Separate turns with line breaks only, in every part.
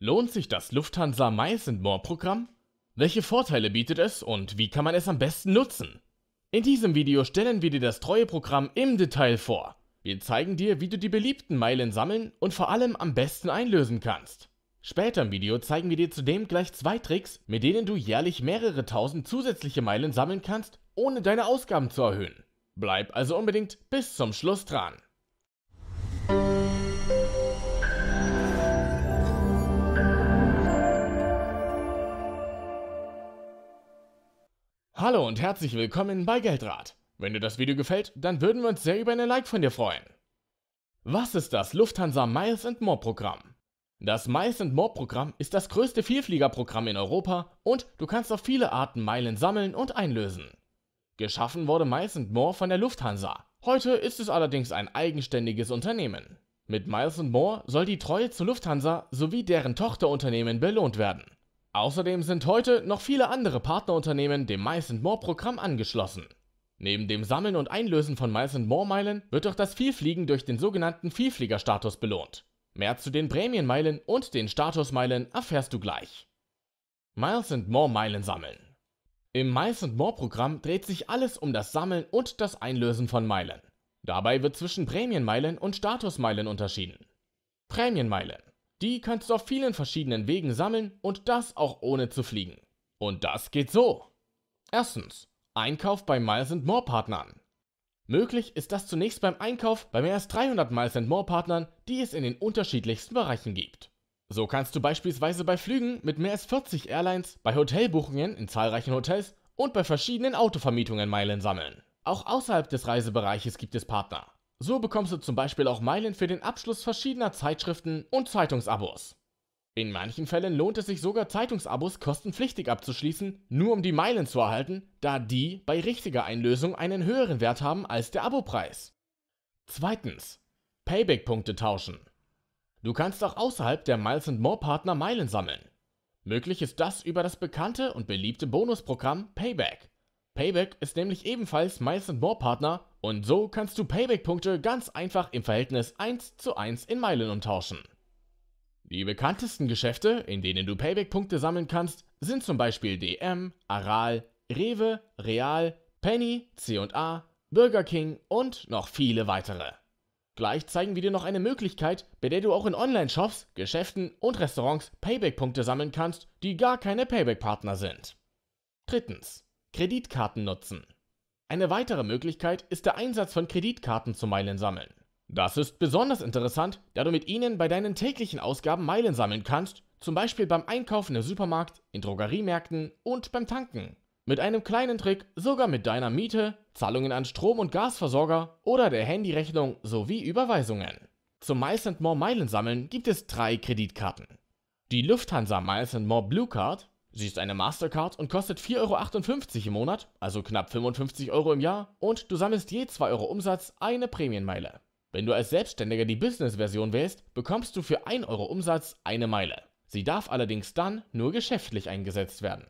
Lohnt sich das Lufthansa Miles & More Programm? Welche Vorteile bietet es und wie kann man es am besten nutzen? In diesem Video stellen wir dir das Treueprogramm im Detail vor. Wir zeigen dir, wie du die beliebten Meilen sammeln und vor allem am besten einlösen kannst. Später im Video zeigen wir dir zudem gleich 2 Tricks, mit denen du jährlich mehrere tausend zusätzliche Meilen sammeln kannst, ohne deine Ausgaben zu erhöhen. Bleib also unbedingt bis zum Schluss dran. Hallo und herzlich willkommen bei Geldrat. Wenn dir das Video gefällt, dann würden wir uns sehr über eine Like von dir freuen. Was ist das Lufthansa Miles & More Programm? Das Miles & More Programm ist das größte Vielfliegerprogramm in Europa und du kannst auf viele Arten Meilen sammeln und einlösen. Geschaffen wurde Miles & More von der Lufthansa. Heute ist es allerdings ein eigenständiges Unternehmen. Mit Miles & More soll die Treue zur Lufthansa sowie deren Tochterunternehmen belohnt werden. Außerdem sind heute noch viele andere Partnerunternehmen dem Miles & More Programm angeschlossen. Neben dem Sammeln und Einlösen von Miles & More Meilen wird auch das Vielfliegen durch den sogenannten Vielfliegerstatus belohnt. Mehr zu den Prämienmeilen und den Statusmeilen erfährst du gleich. Miles & More Meilen sammeln. Im Miles & More Programm dreht sich alles um das Sammeln und das Einlösen von Meilen. Dabei wird zwischen Prämienmeilen und Statusmeilen unterschieden. Prämienmeilen. Die kannst du auf vielen verschiedenen Wegen sammeln und das auch ohne zu fliegen. Und das geht so. Erstens, Einkauf bei Miles & More Partnern. Möglich ist das zunächst beim Einkauf bei mehr als 300 Miles & More Partnern, die es in den unterschiedlichsten Bereichen gibt. So kannst du beispielsweise bei Flügen mit mehr als 40 Airlines, bei Hotelbuchungen in zahlreichen Hotels und bei verschiedenen Autovermietungen Meilen sammeln. Auch außerhalb des Reisebereiches gibt es Partner. So bekommst du zum Beispiel auch Meilen für den Abschluss verschiedener Zeitschriften und Zeitungsabos. In manchen Fällen lohnt es sich sogar, Zeitungsabos kostenpflichtig abzuschließen, nur um die Meilen zu erhalten, da die bei richtiger Einlösung einen höheren Wert haben als der Abopreis. Zweitens, Payback-Punkte tauschen. Du kannst auch außerhalb der Miles & More Partner Meilen sammeln. Möglich ist das über das bekannte und beliebte Bonusprogramm Payback. Payback ist nämlich ebenfalls Miles & More Partner und so kannst du Payback-Punkte ganz einfach im Verhältnis 1:1 in Meilen umtauschen. Die bekanntesten Geschäfte, in denen du Payback-Punkte sammeln kannst, sind zum Beispiel DM, Aral, Rewe, Real, Penny, C&A, Burger King und noch viele weitere. Gleich zeigen wir dir noch eine Möglichkeit, bei der du auch in Online-Shops, Geschäften und Restaurants Payback-Punkte sammeln kannst, die gar keine Payback-Partner sind. Drittens, Kreditkarten nutzen. Eine weitere Möglichkeit ist der Einsatz von Kreditkarten zum Meilen sammeln. Das ist besonders interessant, da du mit ihnen bei deinen täglichen Ausgaben Meilen sammeln kannst, zum Beispiel beim Einkaufen im Supermarkt, in Drogeriemärkten und beim Tanken. Mit einem kleinen Trick sogar mit deiner Miete, Zahlungen an Strom- und Gasversorger oder der Handyrechnung sowie Überweisungen. Zum Miles & More Meilen sammeln gibt es 3 Kreditkarten. Die Lufthansa Miles & More Blue Card. Sie ist eine Mastercard und kostet 4,58 € im Monat, also knapp 55 € im Jahr, und du sammelst je 2 € Umsatz eine Prämienmeile. Wenn du als Selbstständiger die Business-Version wählst, bekommst du für 1 € Umsatz eine Meile. Sie darf allerdings dann nur geschäftlich eingesetzt werden.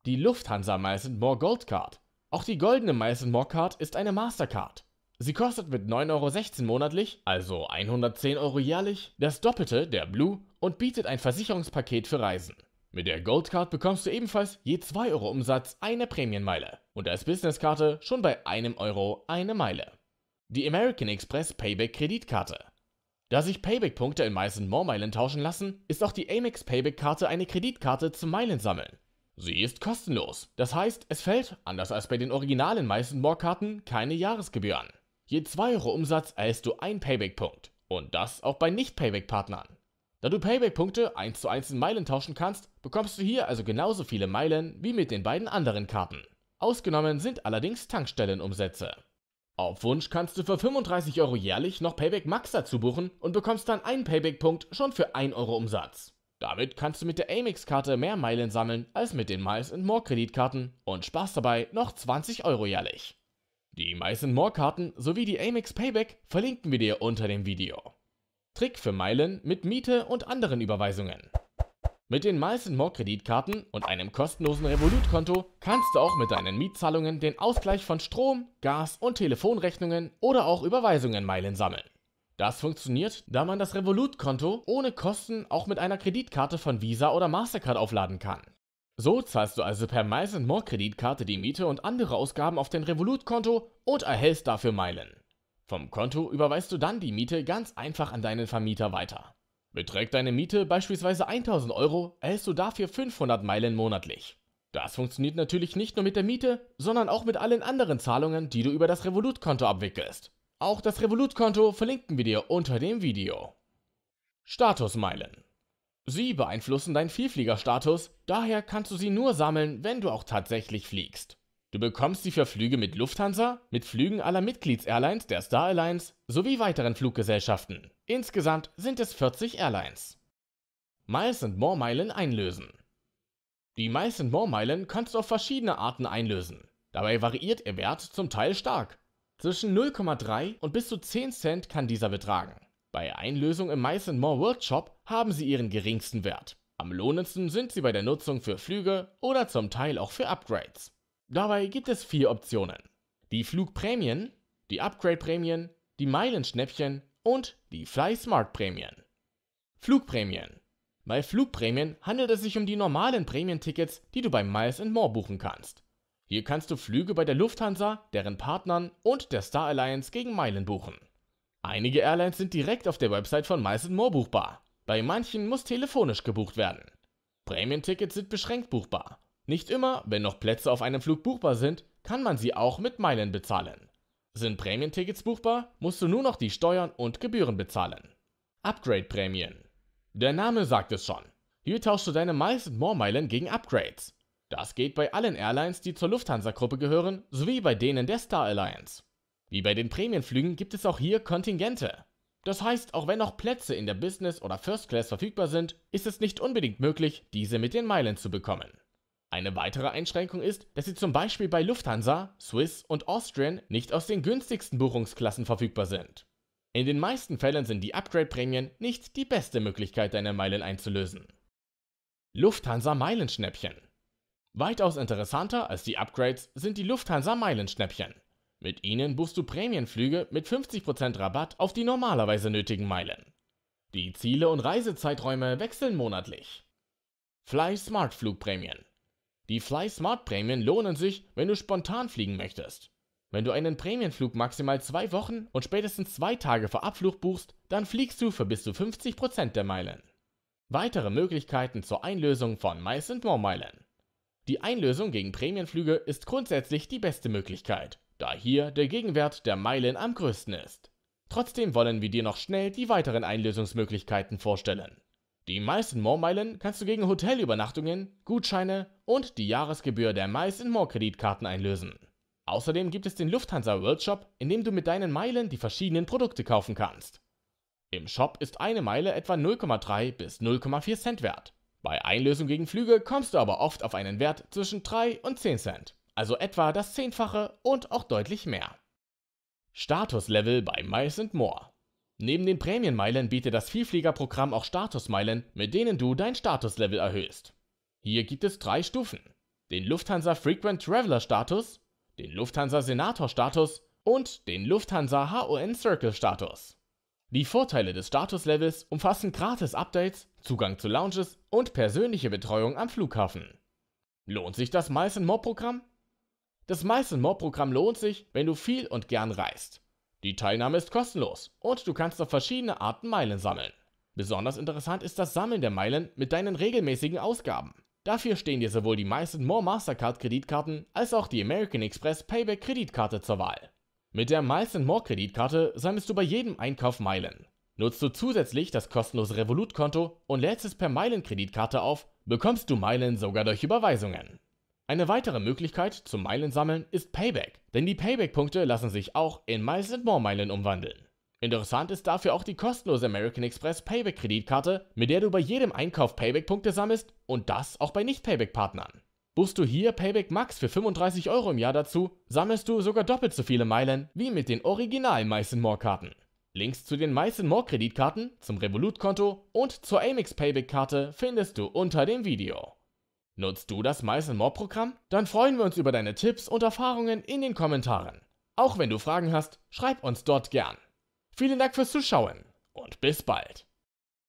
Die Lufthansa Miles & More Gold Card. Auch die goldene Miles & More Card ist eine Mastercard. Sie kostet mit 9,16 € monatlich, also 110 € jährlich, das Doppelte der Blue und bietet ein Versicherungspaket für Reisen. Mit der Gold Card bekommst du ebenfalls je 2 € Umsatz eine Prämienmeile und als Businesskarte schon bei 1 € eine Meile. Die American Express Payback Kreditkarte. Da sich Payback-Punkte in Miles & More Meilen tauschen lassen, ist auch die Amex Payback-Karte eine Kreditkarte zum Meilensammeln. Sie ist kostenlos, das heißt, es fällt, anders als bei den originalen Miles & More Karten, keine Jahresgebühr an. Je 2 € Umsatz erhältst du einen Payback-Punkt und das auch bei Nicht-Payback-Partnern. Da du Payback-Punkte 1:1 in Meilen tauschen kannst, bekommst du hier also genauso viele Meilen wie mit den beiden anderen Karten. Ausgenommen sind allerdings Tankstellenumsätze. Auf Wunsch kannst du für 35 € jährlich noch Payback Max dazu buchen und bekommst dann einen Payback-Punkt schon für 1 € Umsatz. Damit kannst du mit der Amex-Karte mehr Meilen sammeln als mit den Miles & More Kreditkarten und sparst dabei noch 20 € jährlich. Die Miles & More Karten sowie die Amex Payback verlinken wir dir unter dem Video. Trick für Meilen mit Miete und anderen Überweisungen. Mit den Miles & More Kreditkarten und einem kostenlosen Revolut-Konto kannst du auch mit deinen Mietzahlungen den Ausgleich von Strom, Gas und Telefonrechnungen oder auch Überweisungen Meilen sammeln. Das funktioniert, da man das Revolut-Konto ohne Kosten auch mit einer Kreditkarte von Visa oder Mastercard aufladen kann. So zahlst du also per Miles & More Kreditkarte die Miete und andere Ausgaben auf dein Revolut-Konto und erhältst dafür Meilen. Vom Konto überweist du dann die Miete ganz einfach an deinen Vermieter weiter. Beträgt deine Miete beispielsweise 1000 Euro, erhältst du dafür 500 Meilen monatlich. Das funktioniert natürlich nicht nur mit der Miete, sondern auch mit allen anderen Zahlungen, die du über das Revolut-Konto abwickelst. Auch das Revolut-Konto verlinken wir dir unter dem Video. Statusmeilen. Sie beeinflussen deinen Vielfliegerstatus, daher kannst du sie nur sammeln, wenn du auch tatsächlich fliegst. Du bekommst sie für Flüge mit Lufthansa, mit Flügen aller Mitglieds-Airlines der Star Alliance sowie weiteren Fluggesellschaften. Insgesamt sind es 40 Airlines. Miles & More Meilen einlösen. Die Miles & More Meilen kannst du auf verschiedene Arten einlösen. Dabei variiert ihr Wert zum Teil stark. Zwischen 0,3 und bis zu 10 Cent kann dieser betragen. Bei Einlösung im Miles & More World Shop haben sie ihren geringsten Wert. Am lohnendsten sind sie bei der Nutzung für Flüge oder zum Teil auch für Upgrades. Dabei gibt es 4 Optionen: die Flugprämien, die Upgrade-Prämien, die Meilenschnäppchen und die Fly Smart Prämien. Flugprämien. Bei Flugprämien handelt es sich um die normalen Prämientickets, die du bei Miles & More buchen kannst. Hier kannst du Flüge bei der Lufthansa, deren Partnern und der Star Alliance gegen Meilen buchen. Einige Airlines sind direkt auf der Website von Miles & More buchbar. Bei manchen muss telefonisch gebucht werden. Prämientickets sind beschränkt buchbar. Nicht immer, wenn noch Plätze auf einem Flug buchbar sind, kann man sie auch mit Meilen bezahlen. Sind Prämientickets buchbar, musst du nur noch die Steuern und Gebühren bezahlen. Upgrade-Prämien. Der Name sagt es schon. Hier tauschst du deine Miles & More Meilen gegen Upgrades. Das geht bei allen Airlines, die zur Lufthansa-Gruppe gehören, sowie bei denen der Star Alliance. Wie bei den Prämienflügen gibt es auch hier Kontingente. Das heißt, auch wenn noch Plätze in der Business oder First Class verfügbar sind, ist es nicht unbedingt möglich, diese mit den Meilen zu bekommen. Eine weitere Einschränkung ist, dass sie zum Beispiel bei Lufthansa, Swiss und Austrian nicht aus den günstigsten Buchungsklassen verfügbar sind. In den meisten Fällen sind die Upgrade-Prämien nicht die beste Möglichkeit, deine Meilen einzulösen. Lufthansa Meilenschnäppchen. Weitaus interessanter als die Upgrades sind die Lufthansa Meilenschnäppchen. Mit ihnen buchst du Prämienflüge mit 50% Rabatt auf die normalerweise nötigen Meilen. Die Ziele und Reisezeiträume wechseln monatlich. Fly Smart Flugprämien. Die Fly Smart Prämien lohnen sich, wenn du spontan fliegen möchtest. Wenn du einen Prämienflug maximal 2 Wochen und spätestens 2 Tage vor Abflug buchst, dann fliegst du für bis zu 50% der Meilen. Weitere Möglichkeiten zur Einlösung von Miles & More Meilen. Die Einlösung gegen Prämienflüge ist grundsätzlich die beste Möglichkeit, da hier der Gegenwert der Meilen am größten ist. Trotzdem wollen wir dir noch schnell die weiteren Einlösungsmöglichkeiten vorstellen. Die Miles & More Meilen kannst du gegen Hotelübernachtungen, Gutscheine und die Jahresgebühr der Miles & More Kreditkarten einlösen. Außerdem gibt es den Lufthansa World Shop, in dem du mit deinen Meilen die verschiedenen Produkte kaufen kannst. Im Shop ist eine Meile etwa 0,3 bis 0,4 Cent wert. Bei Einlösung gegen Flüge kommst du aber oft auf einen Wert zwischen 3 und 10 Cent, also etwa das 10-fache und auch deutlich mehr. Statuslevel bei Miles & More. Neben den Prämienmeilen bietet das Vielfliegerprogramm auch Statusmeilen, mit denen du dein Statuslevel erhöhst. Hier gibt es 3 Stufen: den Lufthansa Frequent Traveler Status, den Lufthansa Senator Status und den Lufthansa HON Circle Status. Die Vorteile des Statuslevels umfassen gratis Updates, Zugang zu Lounges und persönliche Betreuung am Flughafen. Lohnt sich das Miles & More Programm? Das Miles & More Programm lohnt sich, wenn du viel und gern reist. Die Teilnahme ist kostenlos und du kannst auf verschiedene Arten Meilen sammeln. Besonders interessant ist das Sammeln der Meilen mit deinen regelmäßigen Ausgaben. Dafür stehen dir sowohl die Miles & More Mastercard Kreditkarten als auch die American Express Payback Kreditkarte zur Wahl. Mit der Miles & More Kreditkarte sammelst du bei jedem Einkauf Meilen. Nutzt du zusätzlich das kostenlose Revolut-Konto und lädst es per Meilenkreditkarte auf, bekommst du Meilen sogar durch Überweisungen. Eine weitere Möglichkeit zum Meilensammeln ist Payback, denn die Payback-Punkte lassen sich auch in Miles & More Meilen umwandeln. Interessant ist dafür auch die kostenlose American Express Payback-Kreditkarte, mit der du bei jedem Einkauf Payback-Punkte sammelst und das auch bei Nicht-Payback-Partnern. Buchst du hier Payback Max für 35 Euro im Jahr dazu, sammelst du sogar doppelt so viele Meilen wie mit den originalen Miles & More Karten. Links zu den Miles & More Kreditkarten, zum Revolut-Konto und zur Amex Payback-Karte findest du unter dem Video. Nutzt du das Miles & More Programm? Dann freuen wir uns über deine Tipps und Erfahrungen in den Kommentaren. Auch wenn du Fragen hast, schreib uns dort gern. Vielen Dank fürs Zuschauen und bis bald.